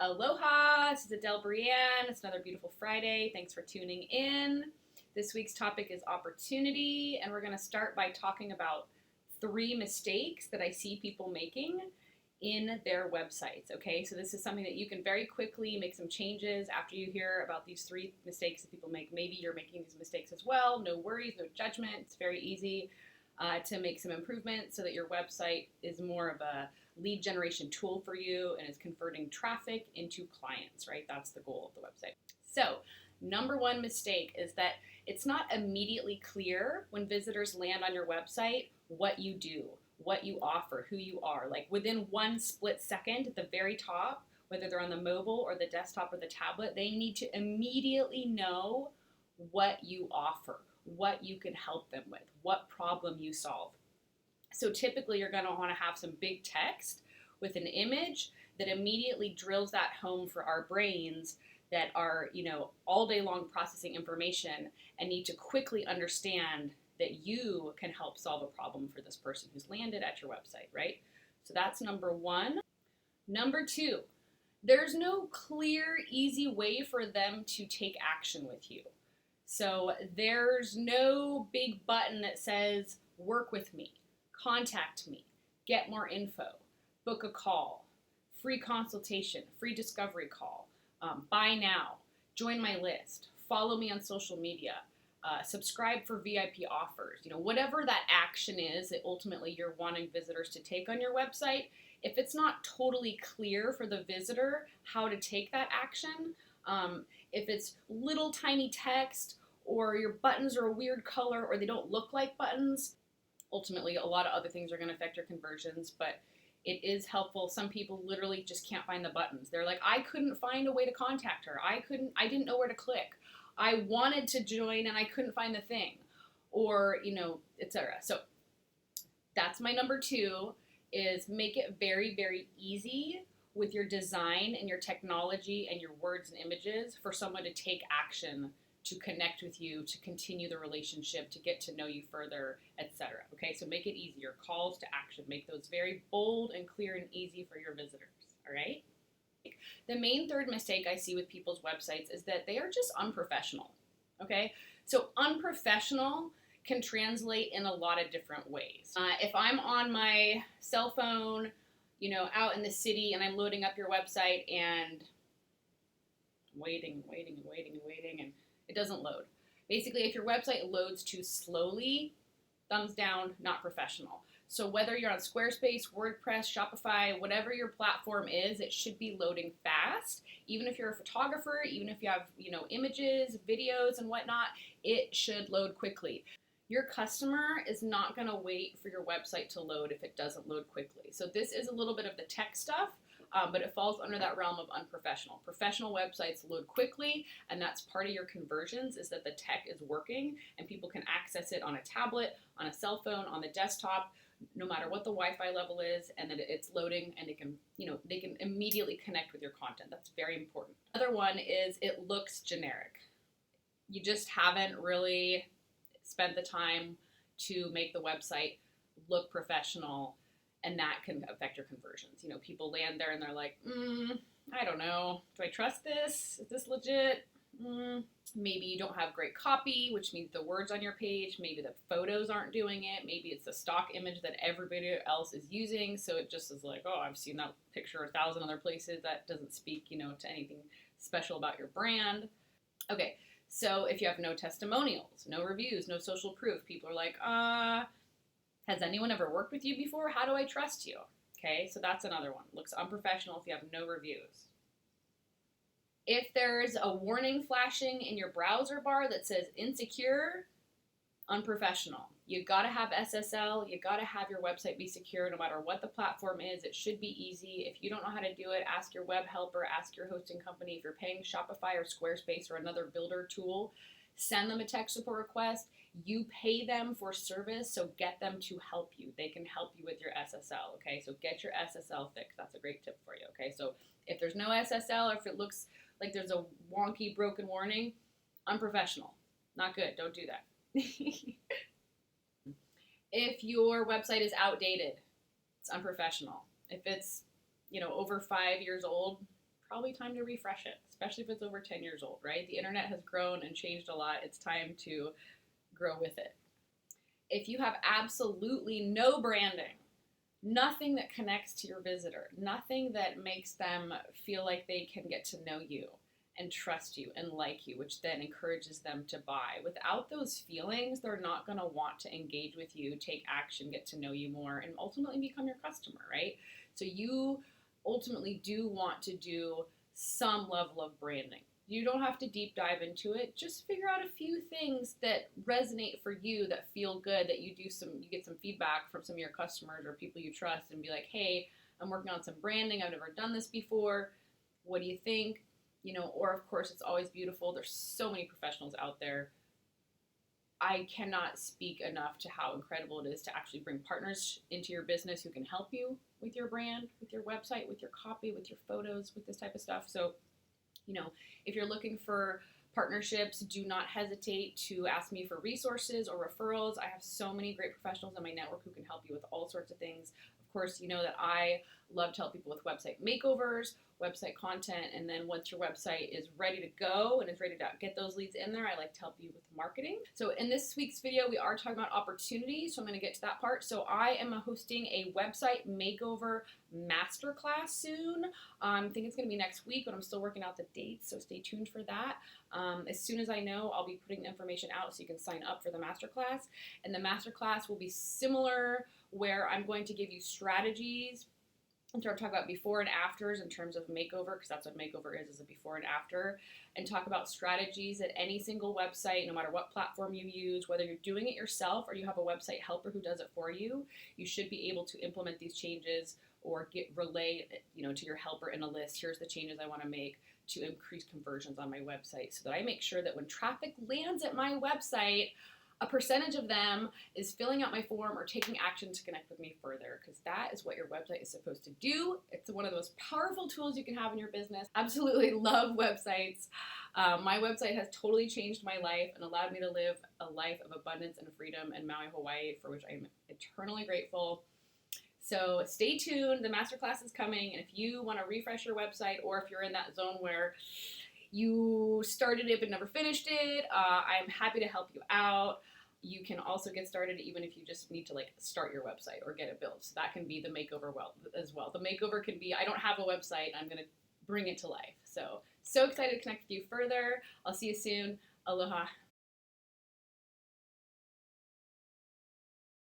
Aloha, this is Adele Brienne. It's another beautiful Friday. Thanks for tuning in. This week's topic is opportunity, and we're going to start by talking about 3 mistakes that I see people making in their websites. Okay, so this is something that you can very quickly make some changes after you hear about these 3 mistakes that people make. Maybe you're making these mistakes as well. No worries, no judgment. It's very easy to make some improvements so that your website is more of a lead generation tool for you and is converting traffic into clients, right? That's the goal of the website. So, number 1 mistake is that it's not immediately clear when visitors land on your website what you do, what you offer, who you are. Like within 1 split second at the very top, whether they're on the mobile or the desktop or the tablet, they need to immediately know what you offer, what you can help them with, what problem you solve. So typically you're going to want to have some big text with an image that immediately drills that home for our brains that are, all day long processing information and need to quickly understand that you can help solve a problem for this person who's landed at your website, right? So that's number 1. Number 2, there's no clear, easy way for them to take action with you. So there's no big button that says, work with me, contact me, get more info, book a call, free consultation, free discovery call, buy now, join my list, follow me on social media, subscribe for VIP offers. Whatever that action is that ultimately you're wanting visitors to take on your website, if it's not totally clear for the visitor how to take that action, if it's little tiny text or your buttons are a weird color or they don't look like buttons, ultimately a lot of other things are going to affect your conversions, but it is helpful. Some people literally just can't find the buttons. They're like, I couldn't find a way to contact her. I didn't know where to click. I wanted to join and I couldn't find the thing, or, etc. So that's my number 2, is make it very, very easy with your design and your technology and your words and images for someone to take action, to connect with you, to continue the relationship, to get to know you further, etc. Okay, so make it easier. Calls to action. Make those very bold and clear and easy for your visitors. All right? The main 3rd mistake I see with people's websites is that they are just unprofessional. Okay, so unprofessional can translate in a lot of different ways. If I'm on my cell phone, out in the city and I'm loading up your website and waiting, and it doesn't load. Basically, if your website loads too slowly, thumbs down, not professional. So whether you're on Squarespace, WordPress, Shopify, whatever your platform is, it should be loading fast. Even if you're a photographer, even if you have, images, videos, and whatnot, it should load quickly. Your customer is not going to wait for your website to load if it doesn't load quickly. So this is a little bit of the tech stuff, but it falls under that realm of unprofessional. Professional websites load quickly, and that's part of your conversions, is that the tech is working and people can access it on a tablet, on a cell phone, on the desktop, no matter what the Wi-Fi level is, and that it's loading and they can immediately connect with your content. That's very important. Another one is it looks generic. You just haven't really spent the time to make the website look professional, and that can affect your conversions. People land there and they're like, I don't know. Do I trust this? Is this legit? Maybe you don't have great copy, which means the words on your page, maybe the photos aren't doing it, maybe it's the stock image that everybody else is using, so it just is like, oh, I've seen that picture 1,000 other places. That doesn't speak, to anything special about your brand. Okay, so if you have no testimonials, no reviews, no social proof, people are like, has anyone ever worked with you before? How do I trust you? Okay, so that's another one. Looks unprofessional if you have no reviews. If there's a warning flashing in your browser bar that says insecure, unprofessional. You gotta have SSL, you gotta have your website be secure no matter what the platform is. It should be easy. If you don't know how to do it, ask your web helper, ask your hosting company. If you're paying Shopify or Squarespace or another builder tool, send them a tech support request. You pay them for service, so get them to help you. They can help you with your SSL, okay? So get your SSL fixed. That's a great tip for you, okay? So if there's no SSL or if it looks like there's a wonky broken warning, unprofessional. Not good. Don't do that. If your website is outdated, it's unprofessional. If it's, over 5 years old, probably time to refresh it, especially if it's over 10 years old, right? The internet has grown and changed a lot. It's time to grow with it. If you have absolutely no branding, nothing that connects to your visitor, nothing that makes them feel like they can get to know you and trust you and like you, which then encourages them to buy. Without those feelings, they're not going to want to engage with you, take action, get to know you more, and ultimately become your customer, right? So you ultimately do want to do some level of branding. You don't have to deep dive into it. Just figure out a few things that resonate for you, that feel good, that you get some feedback from some of your customers or people you trust and be like, hey, I'm working on some branding. I've never done this before. What do you think? Or of course, it's always beautiful. There's so many professionals out there. I cannot speak enough to how incredible it is to actually bring partners into your business who can help you with your brand, with your website, with your copy, with your photos, with this type of stuff. So, if you're looking for partnerships, do not hesitate to ask me for resources or referrals. I have so many great professionals in my network who can help you with all sorts of things. Of course, you know that I love to help people with website makeovers, website content, and then once your website is ready to go and is ready to get those leads in there, I like to help you with marketing. So in this week's video, we are talking about opportunities, so I'm going to get to that part. So I am hosting a website makeover masterclass soon. I think it's going to be next week, but I'm still working out the dates, so stay tuned for that. As soon as I know, I'll be putting the information out so you can sign up for the masterclass. And the masterclass will be similar, where I'm going to give you strategies and start talking about before and afters in terms of makeover, because that's what makeover is a before and after, and talk about strategies at any single website, no matter what platform you use, whether you're doing it yourself or you have a website helper who does it for you. You should be able to implement these changes or relay, to your helper in a list. Here's the changes I want to make to increase conversions on my website, so that I make sure that when traffic lands at my website, a percentage of them is filling out my form or taking action to connect with me further, because that is what your website is supposed to do. It's one of the most powerful tools you can have in your business. Absolutely love websites. My website has totally changed my life and allowed me to live a life of abundance and freedom in Maui, Hawaii, for which I'm eternally grateful. So stay tuned. The masterclass is coming, and if you want to refresh your website, or if you're in that zone where you started it but never finished it, I'm happy to help you out. You can also get started even if you just need to start your website or get it built. So that can be the makeover as well. The makeover can be, I don't have a website, I'm going to bring it to life. So excited to connect with you further. I'll see you soon. Aloha.